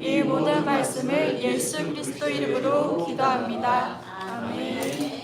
이 모든 말씀을 예수 그리스도 이름으로 기도합니다. 아멘.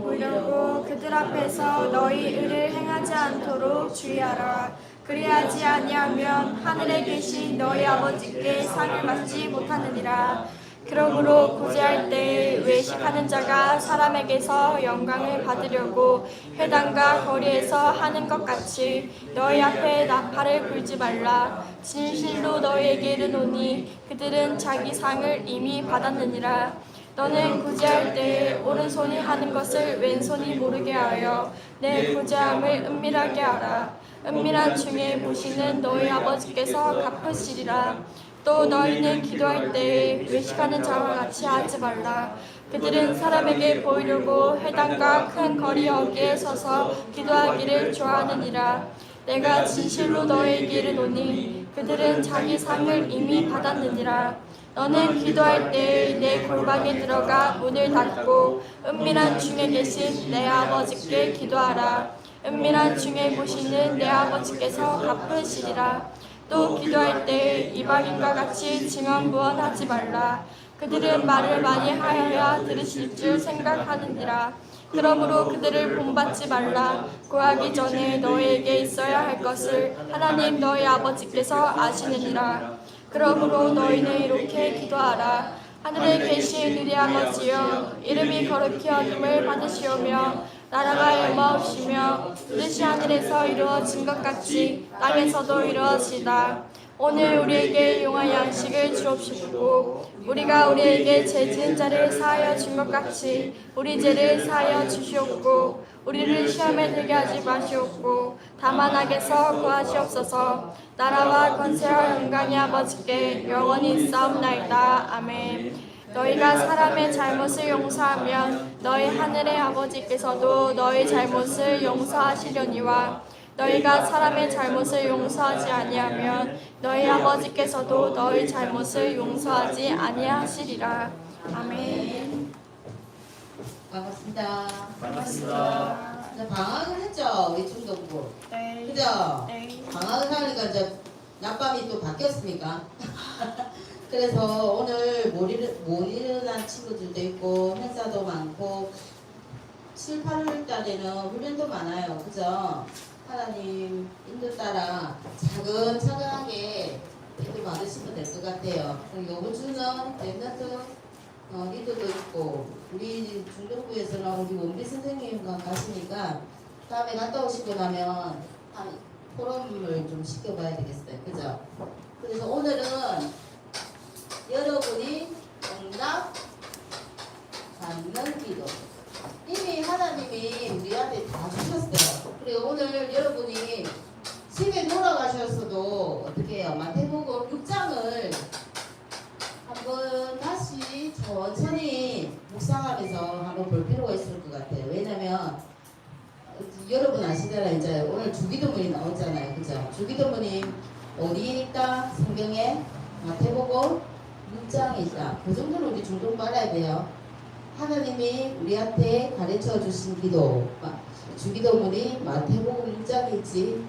보려고 그들 앞에서 너희 의를 행하지 않도록 주의하라. 그리하지 아니하면 하늘에 계신 너희 아버지께 상을 받지 못하느니라. 그러므로 구제할 때 외식하는 자가 사람에게서 영광을 받으려고 회당과 거리에서 하는 것 같이 너희 앞에 나팔을 불지 말라. 진실로 너희에게 이르노니 그들은 자기 상을 이미 받았느니라. 너는 구제할 때 오른손이 하는 것을 왼손이 모르게 하여 내 구제함을 은밀하게 하라. 은밀한 중에 보시는 너희 아버지께서 갚으시리라. 또 너희는 기도할 때 외식하는 자와 같이 하지 말라. 그들은 사람에게 보이려고 회당과 큰 거리 어귀에 서서 기도하기를 좋아하느니라. 내가 진실로 너희에게 이르노니 그들은 자기 상을 이미 받았느니라. 너는 기도할 때 내 골방에 들어가 문을 닫고 은밀한 중에 계신 내 아버지께 기도하라. 은밀한 중에 보시는 내 아버지께서 갚으시리라. 또 기도할 때 이방인과 같이 징언부언하지 말라. 그들은 말을 많이 하여야 들으실 줄 생각하느니라. 그러므로 그들을 본받지 말라. 구하기 전에 너희에게 있어야 할 것을 하나님 너희 아버지께서 아시느니라. 그러므로 너희는 이렇게 기도하라. 하늘에 계신 우리 아버지여, 이름이 거룩히 여김을 받으시오며 나라가 임하옵시며 뜻이 하늘에서 이루어진 것 같이 땅에서도 이루어지다. 오늘 우리에게 용할 양식을 주옵시고 우리가 우리에게 죄 지은 자를 사하여 준 것 같이 우리 죄를 사하여 주시옵고 우리를 시험에 들게 하지 마시옵고 다만 악에서 구하시옵소서. 나라와 권세와 영광이 아버지께 영원히 있사옵나이다. 아멘. 너희가 사람의 잘못을 용서하면 너희 하늘의 아버지께서도 너희 잘못을 용서하시려니와 너희가 사람의 잘못을 용서하지 아니하면 너희 아버지께서도 너희 잘못을 용서하지 아니하시리라. 아멘. 반갑습니다. 반갑습니다. 이제 방학을 했죠, 우리 중동부. 네. 그죠? 네. 방학을 하니까 이제 낮밤이 또 바뀌었으니까. 그래서 오늘 못 일어난 친구들도 있고 행사도 많고 7, 8월 달에는 훈련도 많아요. 그죠? 하나님 인도 따라 차근차근하게 인도 받으시면 될 것 같아요. 이번 주는 랩런트 리더도 있고 우리 중동부에서는 우리 원비 선생님과 가시니까 다음에 갔다 오시고 나면 한 포럼을 좀 시켜봐야 되겠어요. 그죠? 그래서 오늘은 여러분이 응답 받는 기도. 이미 하나님이 우리한테 다 주셨어요. 그리고 오늘 여러분이 집에 돌아가셨어도 어떻게 해요? 마태복음 6장을 한번 다시 천천히 묵상하면서 한번 볼 필요가 있을 것 같아요. 왜냐면 여러분 아시잖아요. 이제 오늘 주기도문이 나오잖아요. 그죠? 주기도문이 어디에 있다? 성경에 마태복음 6장에 있다. 그 정도는 우리 중동 알아야 돼요. 하나님이 우리한테 가르쳐 주신 기도, 주기도문이 마태복음 6장에 있지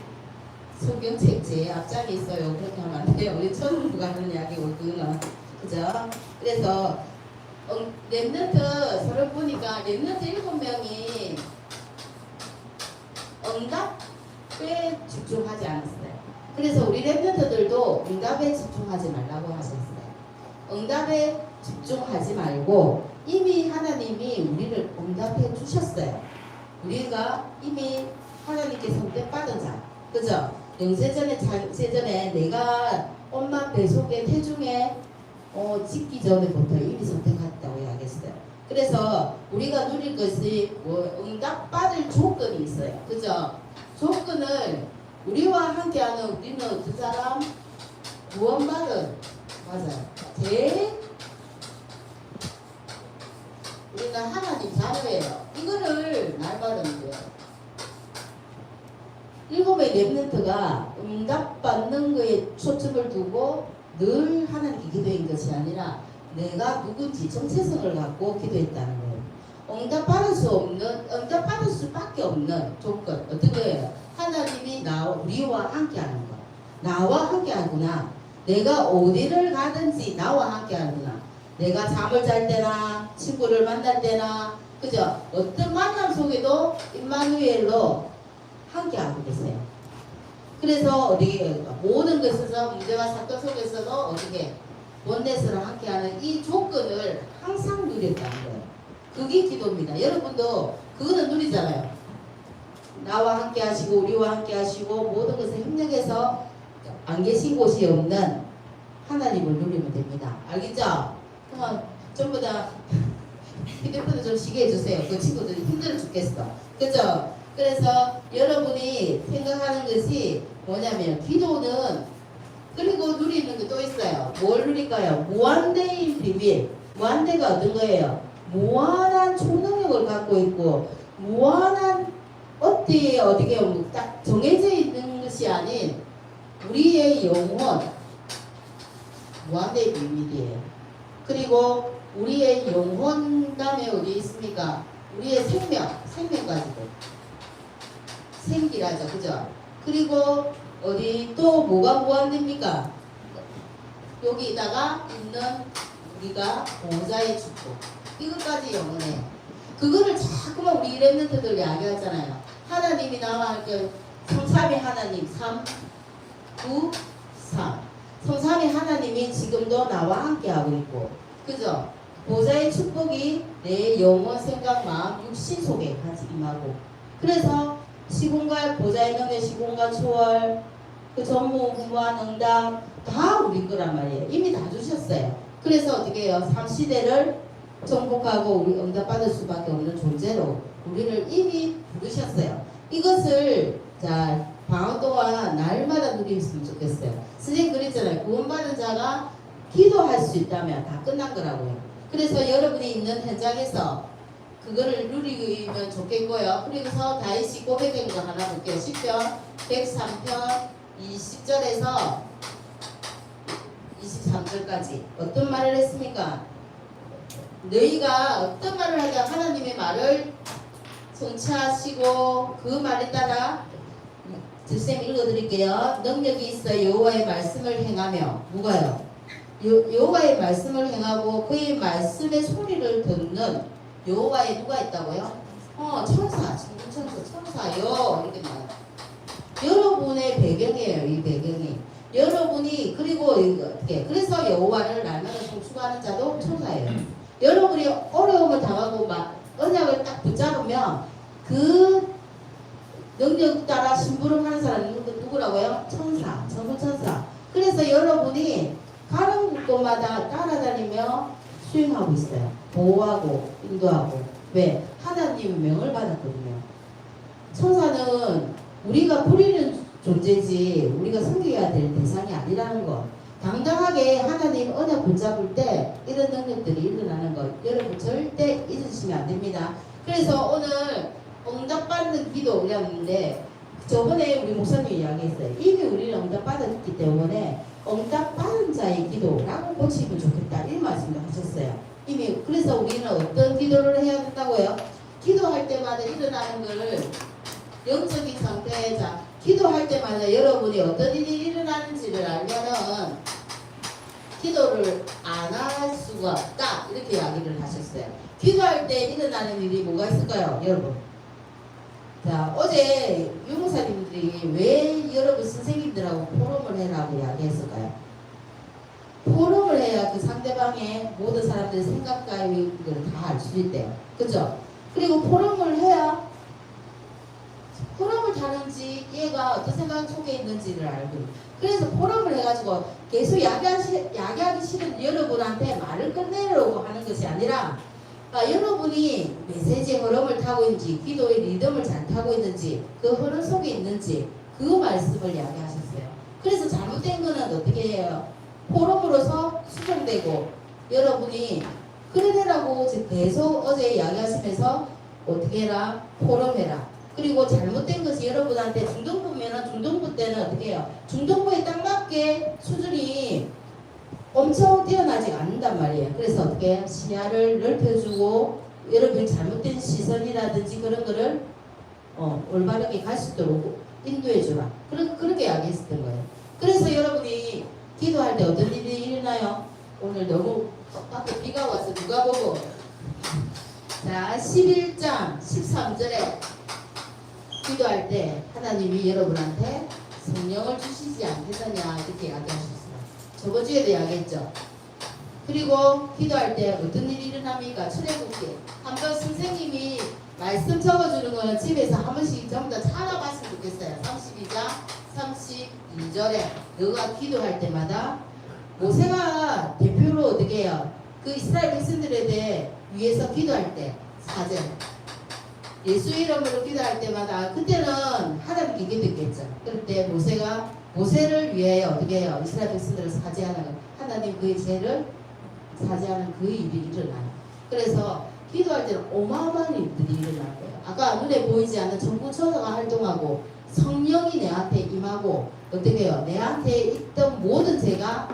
성경책 제 앞장에 있어요. 그렇게 하면 안 돼요. 우리 처음 가는 이야기고 그거는. 그죠? 그래서 랩런트 서로 보니까 랩런트 7명이 응답에 집중하지 않았어요. 그래서 우리 랩런트들도 응답에 집중하지 말라고 하셨어요. 응답에 집중하지 말고 이미 하나님이 우리를 응답해 주셨어요. 우리가 이미 하나님께 선택받은 자. 그죠? 영세전에 장세전에 내가 엄마 뱃속에 태중에 짓기 전에부터 이미 선택했다고 이야기했어요. 그래서 우리가 누릴 것이 응답받을 조건이 있어요. 그죠? 조건을 우리와 함께하는 우리는 그 사람 구원받은 맞아요. 우리가 하나님 자녀예요. 이거를 날 받으면 돼요. 일곱의 렘넌트가 응답받는 거에 초점을 두고 늘 하나님께 기도한 것이 아니라 내가 누군지 정체성을 갖고 기도했다는 거예요. 응답받을 수밖에 없는 조건 어떤 거예요? 하나님이 우리와 함께하는 거. 나와 함께하구나. 내가 어디를 가든지 나와 함께하구나. 내가 잠을 잘 때나 친구를 만날 때나 그죠? 어떤 만남 속에도 임마누엘로 함께하고 계세요. 그래서 어떻게 모든 것에서 문제와 사건 속에서도 어떻게 원내스로 함께하는 이 조건을 항상 누렸다는 거예요. 그게 기도입니다. 여러분도 그거는 누리잖아요. 나와 함께 하시고 우리와 함께 하시고 모든 것을 협력해서 안 계신 곳이 없는 하나님을 누리면 됩니다. 알겠죠? 그럼 전부 다 휴대폰을 좀 쉬게 해주세요. 그 친구들이 힘들어 죽겠어. 그죠? 그래서 여러분이 생각하는 것이 뭐냐면 기도는 그리고 누리는 게 또 있어요. 뭘 누릴까요? 무한대인 비밀. 무한대가 어떤 거예요? 무한한 초능력을 갖고 있고 무한한 어디에 어디게 딱 정해져 있는 것이 아닌 우리의 영혼 무한대의 비밀이에요. 그리고 우리의 영혼 다음에 어디 있습니까? 우리의 생명까지도 생기라죠. 그죠? 그리고 어디 또 뭐가 무한됩니까? 여기다가 있는 우리가 보호자의 축복 이것까지 영원해요. 그거를 자꾸만 우리 렘넌트들 이야기하잖아요. 하나님이 나와 함께 성삼위 하나님 3, 9, 3 성삼위 하나님이 지금도 나와 함께 하고 있고 그죠? 보호자의 축복이 내 영혼, 생각, 마음, 육신 속에 같이 임하고 그래서 시공간 보좌의 능력, 시공간 초월, 그 전무, 무한, 응답 다 우리 거란 말이에요. 이미 다 주셨어요. 그래서 어떻게 해요? 3시대를 정복하고 우리 응답받을 수밖에 없는 존재로 우리를 이미 부르셨어요. 이것을 자 방학 동안 날마다 누리셨으면 좋겠어요. 선생님 그랬잖아요. 구원받은 자가 기도할 수 있다면 다 끝난 거라고요. 그래서 여러분이 있는 현장에서 그거를 누리면 좋겠고요. 그래서 다윗이 고백한 거 하나 볼게요. 10편 103편 20절에서 23절까지 어떤 말을 했습니까? 너희가 어떤 말을 하자 하나님의 말을 성취하시고 그 말에 따라 쌤 읽어드릴게요. 능력이 있어 여호와의 말씀을 행하며 누가요? 여호와의 말씀을 행하고 그의 말씀의 소리를 듣는 여호와에 누가 있다고요? 천사요 이렇게 나와요. 여러분의 배경이에요. 이 배경이 여러분이 그리고 어떻게 그래서 여호와를 날마다 송축하는 자도 천사예요. 여러분이 어려움을 당하고 막 언약을 딱 붙잡으면 그 능력 따라 심부름하는 사람이 누구라고요? 천사, 천사. 그래서 여러분이 가는 곳마다 따라다니며 수행하고 있어요. 보호하고 인도하고 왜? 하나님의 명을 받았거든요. 천사는 우리가 부리는 존재지 우리가 섬겨야 될 대상이 아니라는 거. 당당하게 하나님 언약 붙잡을 때 이런 능력들이 일어나는 거 여러분 절대 잊으시면 안 됩니다. 그래서 오늘 응답받는 기도였는데 저번에 우리 목사님이 이야기했어요. 이미 우리는 응답받았기 때문에 응답받은 자의 기도라고 고치면 좋겠다 이 말씀도 하셨어요. 이미 그래서 우리는 어떤 기도를 해야 된다고요? 기도할 때마다 일어나는 것을 영적인 상태에 자 기도할 때마다 여러분이 어떤 일이 일어나는지를 알면은 기도를 안 할 수가 없다 이렇게 이야기를 하셨어요. 기도할 때 일어나는 일이 뭐가 있을까요 여러분? 자 어제 유목사님들이 왜 여러분 선생님들하고 포럼을 해라고 이야기했을까요? 포럼을 해야 그 상대방의 모든 사람들의 생각과 의견을 다 알 수 있대요. 그죠? 그리고 포럼을 해야 포럼을 타는지 얘가 어떤 생각 속에 있는지를 알고 그래서 포럼을 해가지고 계속 야기하기 싫은 여러분한테 말을 끝내려고 하는 것이 아니라 여러분이 메시지의 흐름을 타고 있는지 기도의 리듬을 잘 타고 있는지 그 흐름 속에 있는지 그 말씀을 이야기하셨어요. 그래서 잘못된 거는 어떻게 해요? 포럼으로서 수정되고 여러분이 그러라고 계속 어제 이야기하시면서 어떻게 해라? 포럼해라. 그리고 잘못된 것이 여러분한테 중등부면은 중등부 때는 어떻게 해요? 중등부에 딱 맞게 수준이 엄청 뛰어나지 않는단 말이에요. 그래서 어떻게 시야를 넓혀주고 여러분이 잘못된 시선이라든지 그런 거를 올바르게 갈 수 있도록 인도해주라. 그렇게 이야기했었던 거예요. 그래서 여러분이 기도할 때 어떤 일이 일어나요? 오늘 너무 밖에 비가 와서 누가 보고 자 11장 13절에 기도할 때 하나님이 여러분한테 성령을 주시지 않겠느냐 이렇게 이야기하셨어요. 저번 주에도 이야기했죠. 그리고 기도할 때 어떤 일이 일어납니까? 출애굽기 한번 선생님이 말씀 적어주는 거는 집에서 한 번씩 전부 다 찾아봤으면 좋겠어요. 32장 32절에 너가 기도할 때마다 모세가 대표로 어떻게 해요? 그 이스라엘 백성들에 대해 위해서 기도할 때 4절 예수 이름으로 기도할 때마다 그때는 하나님께 기도했겠죠. 그럴 때 모세가 모세를 위하여 어떻게 해요? 이스라엘 백성들을 사죄하는 거. 하나님 그의 죄를 사죄하는 그 일이 일어나요. 그래서 기도할 때는 어마어마한 일들이 일어날 거예요. 아까 눈에 보이지 않는 전부 천사가 활동하고 성령이 내한테 임하고 어떻게 해요? 내한테 있던 모든 죄가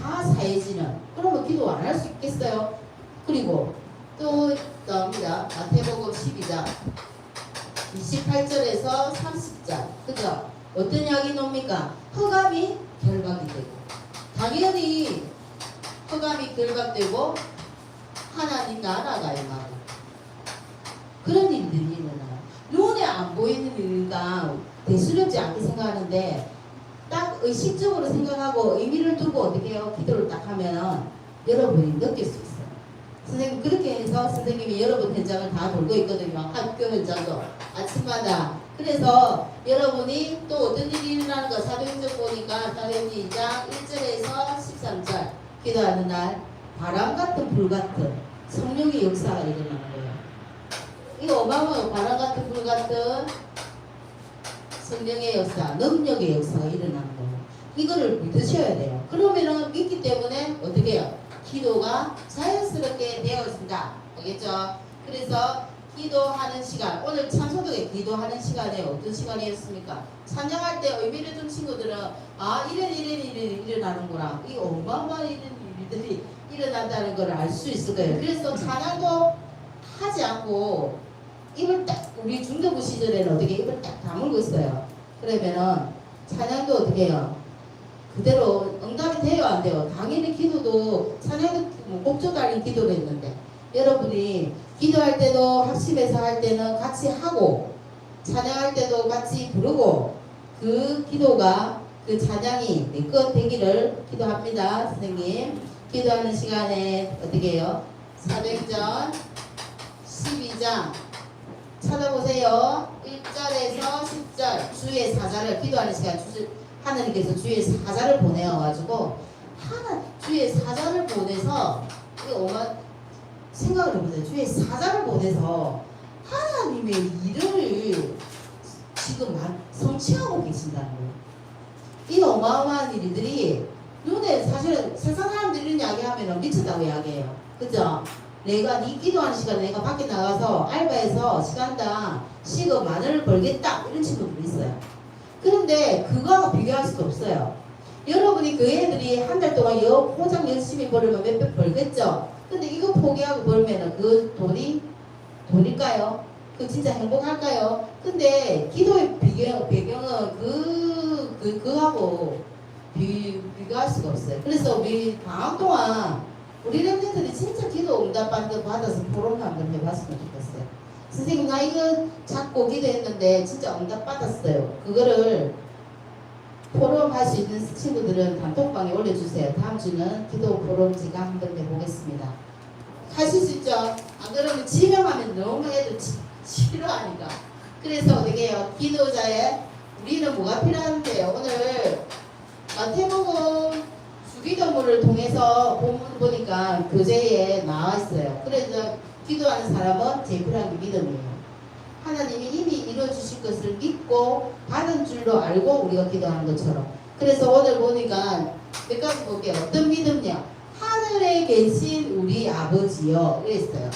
다 사해지는 그러면 기도 안 할 수 있겠어요? 그리고 또 나옵니다. 마태복음 12장 28절에서 30절 그죠? 어떤 이야기 나옵니까? 흑암이 결박이 되고 당연히 흑암이 결박되고 하나님 나라가 임하고 그런 일들이 일어나요. 눈에 안 보이는 일과 대수롭지 않게 생각하는데 딱 의식적으로 생각하고 의미를 두고 어떻게 해요? 기도를 딱 하면 여러분이 느낄 수 있어요. 선생님 그렇게 해서 선생님이 여러분 현장을 다 돌고 있거든요. 학교 현장도 아침마다. 그래서 여러분이 또 어떤 일이 일어나는 거 사도행전 보니까 사도행전 2장 1절에서 13절 기도하는 날 바람 같은 불 같은 성령의 역사가 일어나는 거예요. 이거 어마어마해요. 바람 같은 불 같은 성령의 역사, 능력의 역사가 일어나는 거예요. 이거를 믿으셔야 돼요. 그러면은 믿기 때문에 어떻게 해요? 기도가 자연스럽게 되어진다. 알겠죠? 그래서 기도하는 시간, 오늘 찬송독에 기도하는 시간에 어떤 시간이었습니까? 찬양할 때 의미를 둔 친구들은 이런 일이 일어나는구나. 이 어마어마한 이런 일들이 일어난다는 걸 알 수 있을 거예요. 그래서 찬양도 하지 않고 입을 딱 우리 중등부 시절에는 어떻게 입을 딱 다물고 있어요. 그러면은 찬양도 어떻게 해요? 그대로 응답이 돼요 안 돼요? 당연히 기도도 찬양도 곡조 달린 기도를 했는데 여러분이 기도할 때도 합심해서 할 때는 같이 하고 찬양할 때도 같이 부르고 그 기도가 그 찬양이 내 것 되기를 기도합니다. 선생님 기도하는 시간에 어떻게 해요? 사도행전 12장 찾아보세요. 1절에서 10절 주의 사자를 기도하는 시간 하나님께서 주의 사자를 보내어가지고 주의 사자를 보내서 생각을 해보세요. 주의 사자를 보내서 하나님의 일을 지금 성취하고 계신다는 거예요. 이 어마어마한 일들이 눈에 사실은 세상 사람들이 이런 이야기하면 미쳤다고 이야기해요. 그죠? 내가 네 기도하는 시간에 내가 밖에 나가서 알바해서 시간당 시급 10,000원을 벌겠다 이런 친구들이 있어요. 그런데 그거하고 비교할 수가 없어요. 여러분이 그 애들이 한 달 동안 포장 열심히 벌으면 몇백 벌겠죠. 근데 이거 포기하고 벌면 그 돈일까요? 그 진짜 행복할까요? 근데 기도의 배경은 그거하고 비교할 수가 없어요. 그래서 우리 방학 동안 우리 랩들이 진짜 기도 응답 받아서 포럼 한번 해봤으면 좋겠어요. 선생님 나 이거 잡고 기도했는데 진짜 응답 받았어요. 그거를 포럼 할 수 있는 친구들은 단톡방에 올려주세요. 다음 주는 기도 포럼 제가 한번 해보겠습니다. 하실 수 있죠? 안 그러면 지명하면 너무 애들 싫어하니까. 그래서 어떻게 해요? 기도자의 우리는 뭐가 필요한데요? 오늘 마태복음 주기도문을 통해서 본문 보니까 교재에 나와 있어요. 그래서 기도하는 사람은 제일 필요한 게 믿음이에요. 하나님이 이미 이루어주실 것을 믿고 받은 줄로 알고 우리가 기도하는 것처럼. 그래서 오늘 보니까 몇 가지 볼게요. 어떤 믿음이요? 하늘에 계신 우리 아버지요. 이랬어요.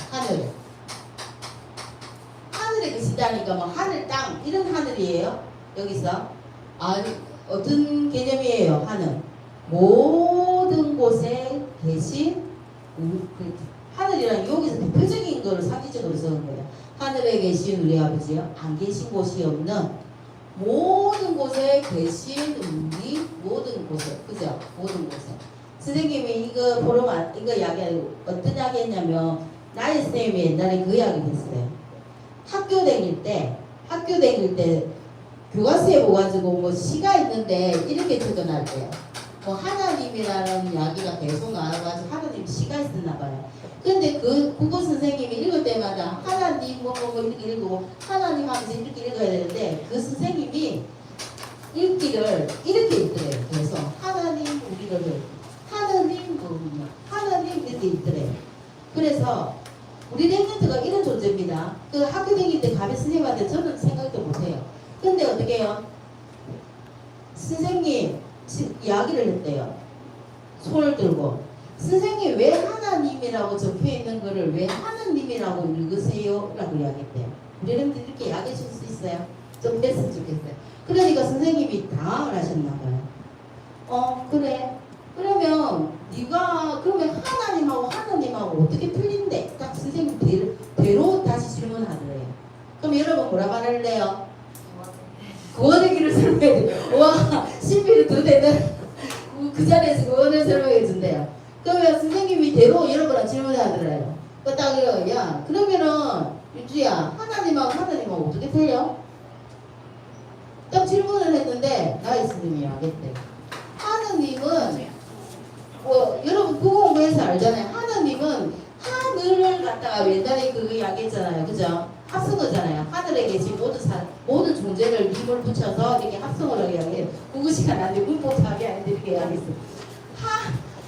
하늘에 계신 계시다니까 뭐 하늘, 땅 이런 하늘이에요. 여기서 아니 어떤 개념이에요? 하늘 모든 곳에 계신 하늘이란 여기서 대표적인 거를 상징적으로 쓰는 거예요. 하늘에 계신 우리 아버지요. 안 계신 곳이 없는 모든 곳에 계신 우리 모든 곳에 그죠? 모든 곳에 선생님이 이거 보러만 이거 이야기하고 어떤 이야기 했냐면 나의 선생님이 옛날에 그 이야기 했어요. 학교 다닐 때 교과서에 보가지고 뭐 시가 있는데 이렇게 적어놨 대요. 뭐 하나님이라는 이야기가 계속 나와가지고 하나님 시가 있었나 봐요. 근데 그 국어 선생님이 읽을 때마다 하나님 뭐 이렇게 읽고 하나님 하면서 이렇게 읽어야 되는데 그 선생님이 읽기를 이렇게 읽더래요. 그래서 하나님 우리를 하나님 하나님 이렇게 읽더래요. 그래서 우리 랩런트가 이런 존재입니다. 그 학교 다닐 때 가면 선생님한테 저는 생각도 못해요. 근데 어떻게 해요? 선생님 이야기를 했대요. 손을 들고 선생님 왜 하나님이라고 적혀있는 거를 왜 하나님이라고 읽으세요? 라고 이야기했대요. 우리 랩런트 이렇게 이야기해 줄 수 있어요? 좀 됐으면 좋겠어요. 그러니까 선생님이 당황을 하셨나 봐요. 그래. 그러면 네가 그러면 하나님하고 어떻게 틀린데? 딱 선생님 대로 다시 질문하더래요. 그럼 여러분 뭐라 말할래요? 구원의 길을 설명해 줘요. 와 신비를 더 되는 그 자리에서 구원을 설명해 준대요. 그러면 선생님이 대로 여러분한테 질문하더래요. 딱 이래요. 야 그러면은 윤주야 하나님하고 어떻게 틀려? 딱 질문을 했는데 나의 스님이 알겠대. 하느님은 여러분 국어 공부해서 알잖아요. 하느님은 하늘을 갖다가 옛날에 그거 이야기했잖아요. 그죠? 합성어잖아요. 하늘에 계신 모든 존재를 님을 붙여서 이렇게 합성어로 이야기해요. 국어 시간 안 돼. 문법 답이 아닌데 이렇게 이야기했어요.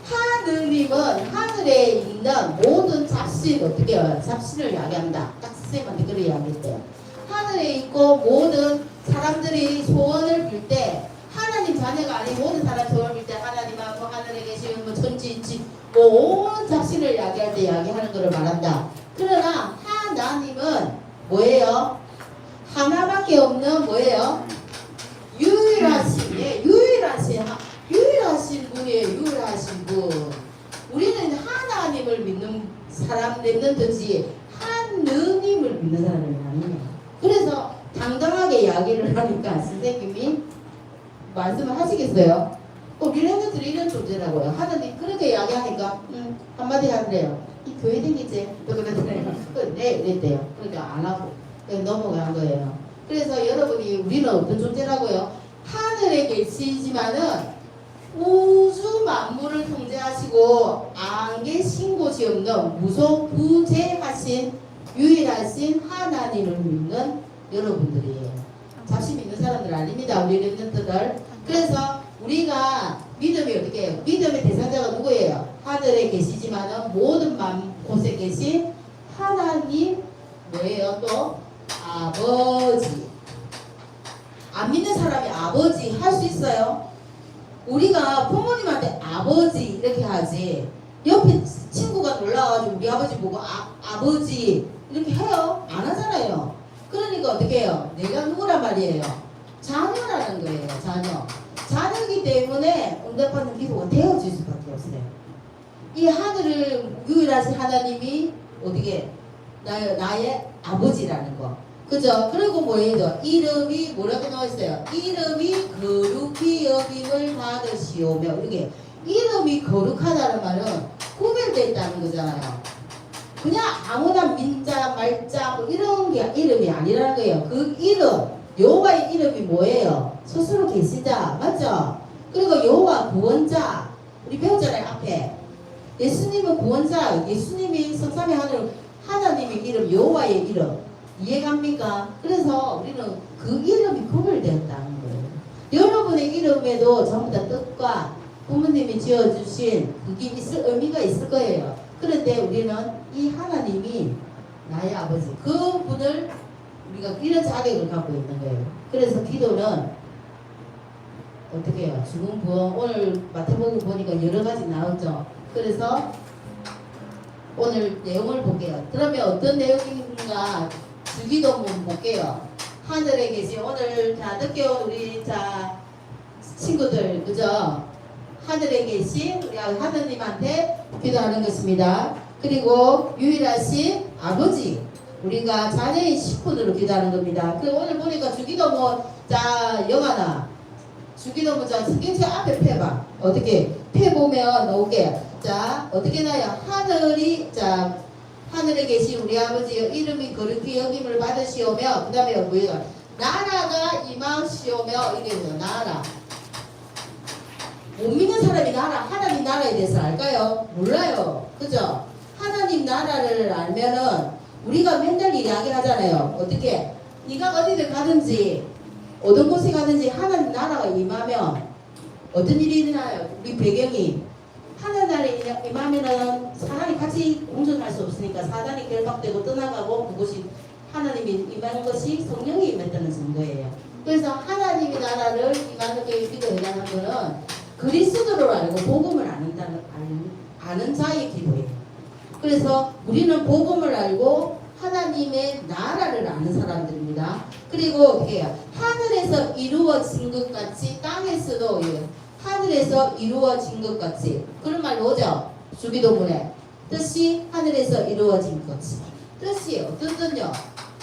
하느님은 하늘에 있는 모든 잡신 어떻게 해요? 잡신을 이야기한다. 딱 선생님한테 그렇게 이야기했대요. 하늘에 있고 모든 사람들이 소원을 빌 때 하나님 자녀가 아닌 모든 사람 소원을 빌 때 하나님하고 하늘에 계시는 뭐 천지인지 온 잡신을 이야기할 때 이야기하는 것을 말한다. 그러나 하나님은 뭐예요? 하나밖에 없는 뭐예요? 유일하신 분이에요. 유일하신 분. 우리는 하나님을 믿는 사람 랩런트지 하느님을 믿는 사람이 아니에요. 그래서 당당하게 이야기를 하니까 선생님이 말씀을 하시겠어요? 우리 랩런트들이 이런 존재라고요. 하나님 그렇게 이야기하니까 한마디 하더래요. 이 교회 다니지? 그러더래요. 네 이랬대요. 그러니까 안 하고 그냥 넘어간 거예요. 그래서 여러분이 우리는 어떤 존재라고요? 하늘에 계시지만은 우주 만물을 통제하시고 안 계신 곳이 없는 무소부재하신 유일하신 하나님을 믿는 여러분들이에요. 잡신 믿는 사람들 아닙니다. 우리 랩런트들. 그래서 우리가 믿음이 어떻게 해요? 믿음의 대상자가 누구예요? 하늘에 계시지만은 모든 곳에 계신 하나님 뭐예요? 또 아버지. 안 믿는 사람이 아버지 할 수 있어요? 우리가 부모님한테 아버지 이렇게 하지 옆에 친구가 놀라가지고 우리 아버지 보고 아버지 이렇게 해요? 안 하잖아요. 그러니까 어떻게 해요? 내가 누구란 말이에요? 자녀라는 거예요. 자녀이기 때문에 응답하는 기도가 되어질 수밖에 없어요. 이 하늘을 유일하신 하나님이 어떻게 나의 아버지라는 거. 그죠? 그리고 뭐예요? 이름이 뭐라고 나와있어요? 이름이 거룩히 여김을 받으시오며 이렇게 이름이 거룩하다는 말은 구별되어 있다는 거잖아요. 그냥 아무나 민자 말자 뭐 이런 게 이름이 아니라는 거예요. 그 이름 여호와의 이름이 뭐예요? 스스로 계시다. 맞죠? 그리고 여호와 구원자 우리 배웠잖아요. 앞에 예수님은 구원자 예수님이 성삼위 하나님의 이름 여호와의 이름 이해갑니까? 그래서 우리는 그 이름이 구별되었다는 거예요. 여러분의 이름에도 전부 다 뜻과 부모님이 지어주신 그게 의미가 있을 거예요. 그런데 우리는 이 하나님이 나의 아버지 그 분을 우리가 이런 자격을 갖고 있는 거예요. 그래서 기도는 어떻게 해요? 죽은 부흥 오늘 마태복음 보니까 여러 가지 나오죠. 그래서 오늘 내용을 볼게요. 그러면 어떤 내용인가 주기도 한번 볼게요. 하늘에 계신 오늘 다 늦게 온 우리 자 친구들 그죠? 하늘에 계신 우리 하느님한테 기도하는 것입니다. 그리고 유일하신 아버지 우리가 자녀인 식분으로 기도하는 겁니다. 그 오늘 보니까 주기도문 자 영아나 주기도문 자 성경책 앞에 펴봐. 어떻게 펴보면 나오게 자 어떻게 나요? 하늘이 자 하늘에 계신 우리 아버지의 이름이 거룩히 여김을 받으시오며 그 다음에 뭐예요? 나라가 임하시오며 이게 뭐예요? 나라 못 믿는 사람이 나라 하나님 나라에 대해서 알까요? 몰라요. 그죠? 하나님 나라를 알면은 우리가 맨날 이야기 하잖아요. 어떻게? 네가 어디를 가든지 어떤 곳에 가든지 하나님 나라가 임하면 어떤 일이 일어나요? 우리 배경이 하나님 나라에 임하면은 사람이 같이 공존할 수 없으니까 사단이 결박되고 떠나가고 그것이 하나님이 임하는 것이 성령이 임했다는 증거예요. 그래서 하나님의 나라를 임하는 게 기도해라는 거는 그리스도를 알고 복음을 아는 자의 기도예요. 그래서 우리는 복음을 알고 하나님의 나라를 아는 사람들입니다. 그리고 어떻게 해요? 하늘에서 이루어진 것 같이 땅에서도 하늘에서 이루어진 것 같이 그런 말 오죠? 주기도문에 뜻이 하늘에서 이루어진 것 같이 뜻이 어떤 뜻요?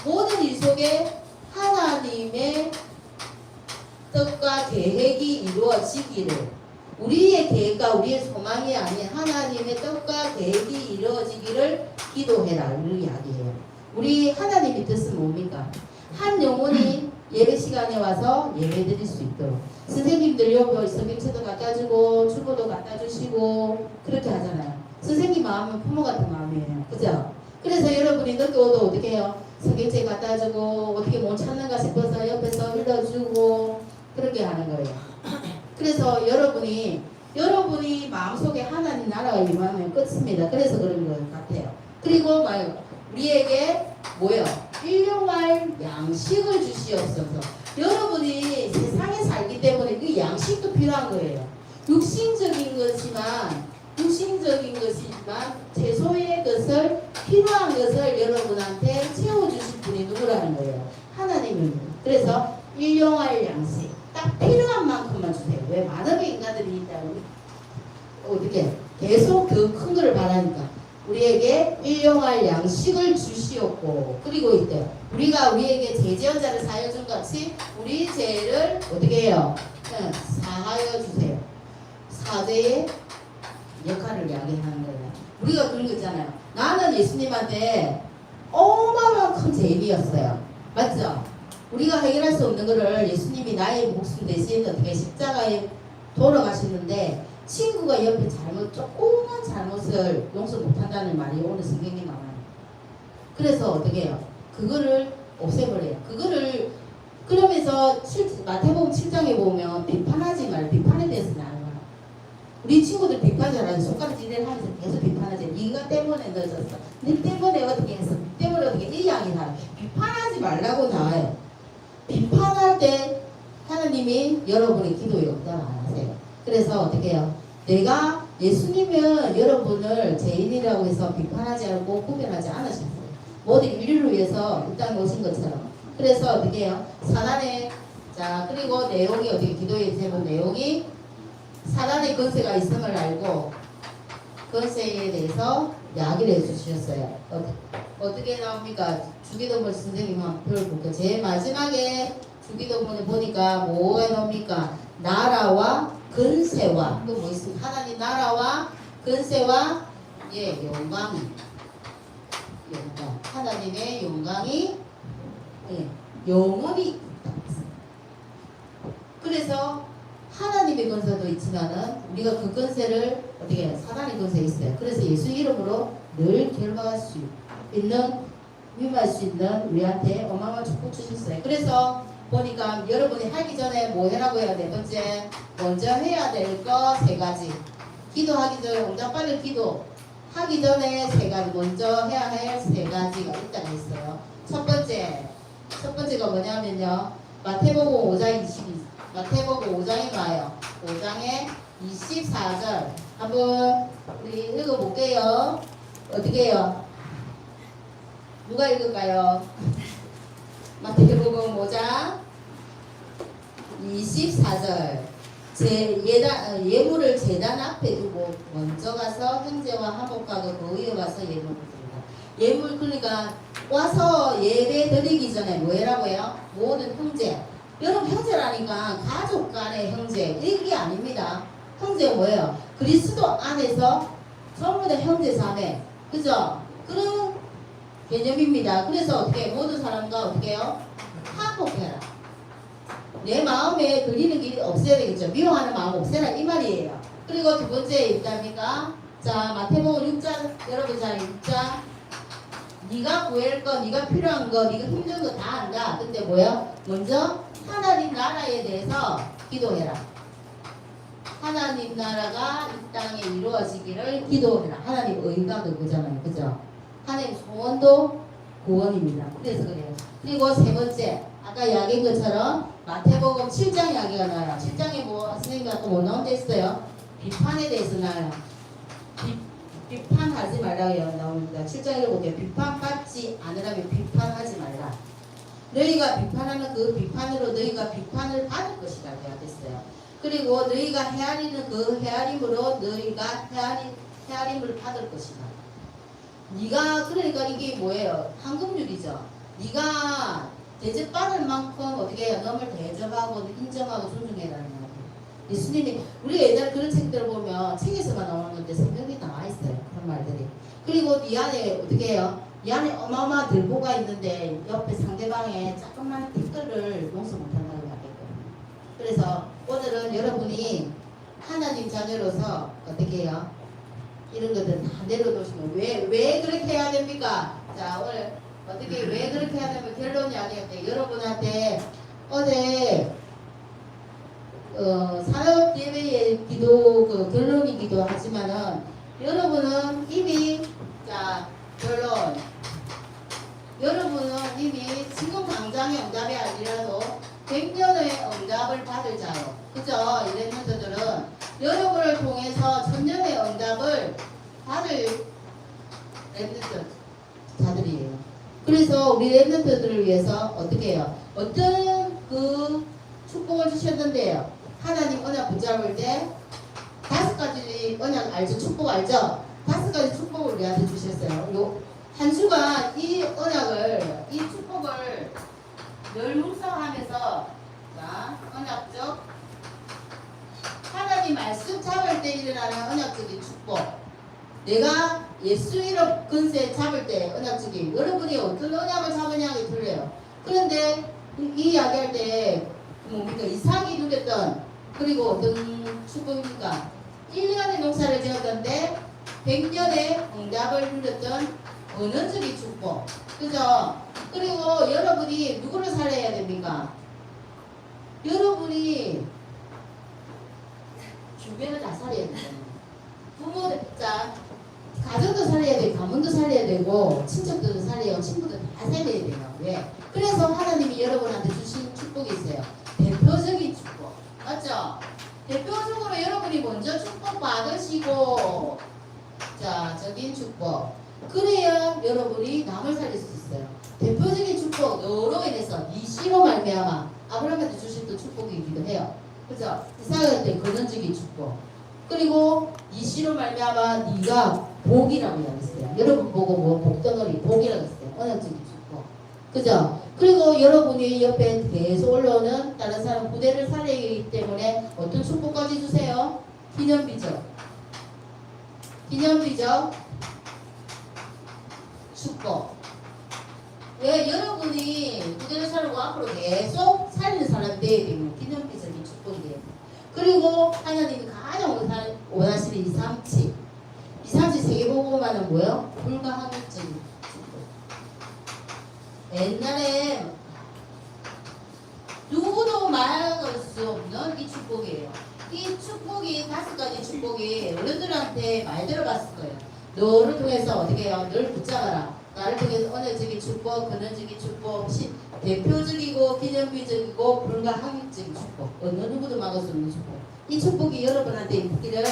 모든 일 속에 하나님의 뜻과 계획이 이루어지기를 우리의 계획과 우리의 소망이 아닌 하나님의 뜻과 계획이 이루어지기를 기도해라 이런 이야기예요. 우리 하나님의 뜻은 뭡니까? 한 영혼이 예배 시간에 와서 예배 드릴 수 있도록 선생님들 여기 성경책도 갖다 주고 주보도 갖다 주시고 그렇게 하잖아요. 선생님 마음은 부모 같은 마음이에요. 그죠? 그래서 여러분이 늦게 오도 어떻게 해요? 성경책 갖다 주고 어떻게 못 찾는가 싶어서 옆에서 읽어주고 그렇게 하는 거예요. 그래서 여러분이 마음속에 하나님 나라가 임하면 끝입니다. 그래서 그런 것 같아요. 그리고 우리에게 뭐요? 일용할 양식을 주시옵소서. 여러분이 세상에 살기 때문에 그 양식도 필요한 거예요. 육신적인 것이지만 최소의 것을 필요한 것을 여러분한테 채워주실 분이 누구라는 거예요? 하나님입니다. 그래서 일용할 양식 딱 필요한 만큼만 주세요. 왜 많은 인간들이 있다고 어떻게 계속 그 큰 거를 바라니까 우리에게 일용할 양식을 주시옵고 그리고 있대요. 우리가 우리에게 죄지은 자를 사하여 준 같이 우리 죄를 어떻게 해요? 사하여 주세요. 사죄의 역할을 이야기하는 거예요. 우리가 그런 거 있잖아요. 나는 예수님한테 어마어마한 큰 죄인이었어요. 맞죠? 우리가 해결할 수 없는 거를 예수님이 나의 목숨 대신 어떻게 십자가에 돌아가셨는데 친구가 옆에 조그만 잘못을 용서 못한다는 말이 오늘 성경에 나와요. 그래서 어떻게 해요? 그거를 없애버려요. 그거를 그러면서 마태복음 7장에 보면 비판하지 말고 비판에 대해서 나와요. 우리 친구들 비판 잘하는 손가락질을 하면서 계속 비판하지. 네가 때문에 늦었어. 네 때문에 어떻게 했어. 네 때문에 어떻게 이 이야기 나와요. 비판하지 말라고 나와요. 비판할 때 하나님이 여러분의 기도에 응답 안 하세요. 그래서 어떻게 해요? 내가 예수님은 여러분을 죄인이라고 해서 비판하지 않고 구별하지 않으셨어요. 모든 인류를 위해서 이 땅에 오신 것처럼. 그래서 어떻게 해요? 사단의 자 그리고 내용이 어떻게 기도의 제목 내용이 사단의 권세가 있음을 알고 권세에 대해서 이야기를 해주셨어요. 어떻게 나옵니까? 주기도문 선생님 한번 볼게요. 제일 마지막에 주기도문을 보니까 뭐가 나옵니까? 나라와 근세와 또 뭐 있습니까? 하나님 나라와 근세와 영광이 하나님의 영광이 영원히 그래서 하나님의 권세도 있지만은 우리가 그 권세를 어떻게 해요? 사단의 권세 있어요. 그래서 예수 이름으로 늘 결박할 수 있는 위임할 수 있는 우리한테 어마어마한 축복 주셨어요. 그래서 보니까 여러분이 하기 전에 뭐 해라고 해야 네 번째 먼저 해야 될 거 세 가지 기도하기 전에 혼자 빨리 기도 하기 전에 세 가지 먼저 해야 할 세 가지가 있다고 했어요. 첫 번째가 뭐냐면요 마태복음 5장 22 마태복음 5장에 나와요. 5장에 24절 한번 우리 읽어볼게요. 어떻게 해요? 누가 읽을까요? 마태복음 5장 24절 예물을 제단 앞에 두고 먼저 가서 형제와 화목하고 그 위에 와서 예물을 드린다. 예물 그러니까 와서 예배 드리기 전에 뭐라고요? 모든 형제. 여러분 형제라니까 가족 간의 형제 이게 아닙니다. 형제가 뭐예요? 그리스도 안에서 전부 다 형제 자매. 그죠? 그런 개념입니다. 그래서 어떻게 모든 사람과 어떻게 해요? 화목해라. 내 마음에 그리는 길이 없어야 되겠죠. 미워하는 마음 없애라 이 말이에요. 그리고 두 번째 있답니까? 자 마태복음 6장 여러분 자 6장 네가 구할 거, 네가 필요한 거, 네가 힘든 거 다 한다. 근데 뭐야? 먼저 하나님 나라에 대해서 기도해라. 하나님 나라가 이 땅에 이루어지기를 기도해라. 하나님 의가 그거잖아요. 그죠? 하나님 소원도 구원입니다. 그래서 그래요. 그리고 세 번째, 아까 이야기한 것처럼 마태복음 7장 이야기가 나와요. 7장에 뭐 선생님이 아까 뭐 나온 데 있어요? 비판에 대해서 나와요. 비판하지 말라고 나옵니다. 7장에 볼게요. 비판받지 않으라면 비판하지 말라. 너희가 비판하는 그 비판으로 너희가 비판을 받을 것이라 되어 있어요. 그리고 너희가 헤아리는 그 헤아림으로 너희가 헤아림을 받을 것이다. 네가 그러니까 이게 뭐예요? 황금률이죠. 네가 대접받을 만큼 어떻게 해요? 너를 대접하고 인정하고 존중해라는 거예요. 예수님이 우리가 예전에 그런 책들을 보면 책에서만 나오는 건데 성경에 나와 있어요. 그런 말들이. 그리고 네 안에 어떻게 해요? 네 안에 어마어마한 들보가 있는데 옆에 상대방의 조그만 댓글을 용서 못한다고 하겠고요. 그래서 오늘은 여러분이 하나님 자녀로서 어떻게 해요? 이런 것들 다 내려놓으시면 왜 그렇게 해야 됩니까? 자 오늘 어떻게 왜 그렇게 해야 되면 결론이 아니었대. 여러분한테 어제 산업예배의 기도 그 결론이기도 하지만은 여러분은 이미 자 결론 여러분은 이미 지금 당장의 응답이 아니라도 100년의 응답을 받을 자요. 그죠? 이랬는들은 여러분을 통해서 1000년의 응답을 받을 랩런트 자들이에요. 그래서 우리 랩런트들을 위해서 어떻게 해요? 어떤 그 축복을 주셨는데요. 하나님 언약 붙잡을 때 5가지 언약 알죠? 축복 알죠? 5가지 축복을 우리한테 주셨어요. 한 주가 이 언약을 이 축복을 늘 묵상하면서 자 언약적 하나님 말씀 잡을 때 일어나는 언약적인 축복. 내가 예수 이름 근세 잡을 때 언약적인 여러분이 어떤 언약을 잡으냐가 틀려요. 그런데 이 이야기할 때 뭡니까? 이삭이 누렸던 그리고 어떤 축복입니까? 1년의 농사를 지었던데 100년의 응답을 누렸던 언어적인 축복. 그죠? 그리고 여러분이 누구를 살려야 됩니까? 여러분이 주변을 다 살려야 돼요. 부모들, 자, 가정도 살려야 되고, 가문도 살려야 되고, 친척들도 살려야 되고, 친구들 다 살려야 돼요. 왜? 그래서 하나님이 여러분한테 주신 축복이 있어요. 대표적인 축복. 맞죠? 대표적으로 여러분이 먼저 축복 받으시고, 자, 적인 축복. 그래야 여러분이 남을 살릴 수 있어요. 대표적인 축복, 너로 인해서 이시로 말미암아 아브라함한테 주신 또 축복이기도 해요. 그죠? 이삭한테 근원적인 축복. 그리고 이시로 말미암아 네가 복이라고 이야기했어요. 여러분 보고 뭐 복덩어리 복이라고 했어요. 언어적인 축복. 그죠? 그리고 여러분이 옆에 계속 올라오는 다른 사람 부대를 살리기 때문에 어떤 축복까지 주세요? 기념비적. 기념비적 축복. 왜 여러분이 부대를 살고 앞으로 계속 살리는 사람이 되어야 되면 기념비적인 축복이 돼요. 그리고 하나님이 가장 원하시는 이삼치 세계보고만은 뭐예요? 불가항력적인 축복. 옛날에 누구도 말할 수 없는 이 축복이에요. 이 축복이 5가지 축복이 어른들한테 말 들어봤을 거예요. 너를 통해서 어떻게 해요? 늘 붙잡아라. 나를 통해서 언어적인 축복, 근원적인 축복, 대표적이고 기념비적이고 불가항력적인 축복. 어느 누구도 막을 수 없는 축복. 이 축복이 여러분한테 있기를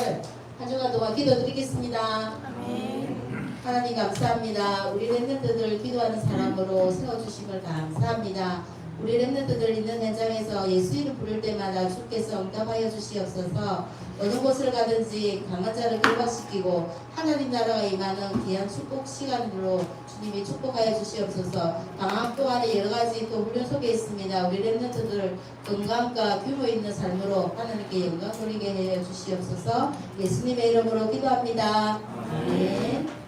한 주간 동안 기도드리겠습니다. 아멘. 하나님 감사합니다. 우리 렘넌트들 기도하는 사람으로 세워주심을 감사합니다. 우리 렘넌트들 있는 현장에서 예수 이름 부를 때마다 주께서 응답하여 주시옵소서. 어느 곳을 가든지 강한 자를 결박시키고 하나님 나라가 임하는 귀한 축복 시간으로 주님이 축복하여 주시옵소서. 방학 동안에 여러 가지 또 훈련 속에 있습니다. 우리 렘넌트들 건강과 규모 있는 삶으로 하나님께 영광 돌리게 해 주시옵소서. 예수님의 이름으로 기도합니다. 아멘.